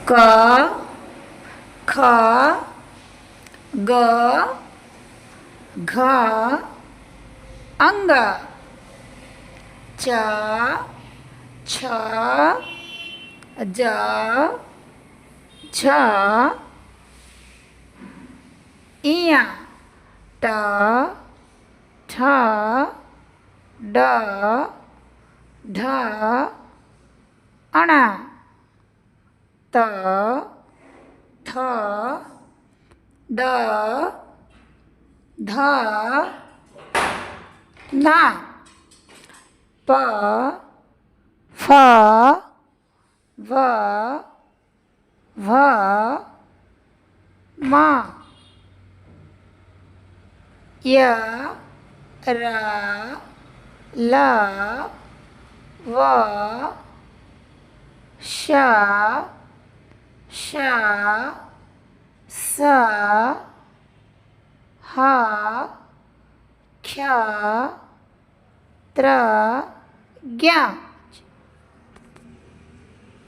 ક ખ ગ ઘ અંગ ચ છ જ ઝ ઈયા ટ ઠ ડ ઢ અણા ત થ દ ધ ના પ ફ વ વ મ ય ર લ વ શ શ સ હ ખ્ય ત્ર જ્ઞ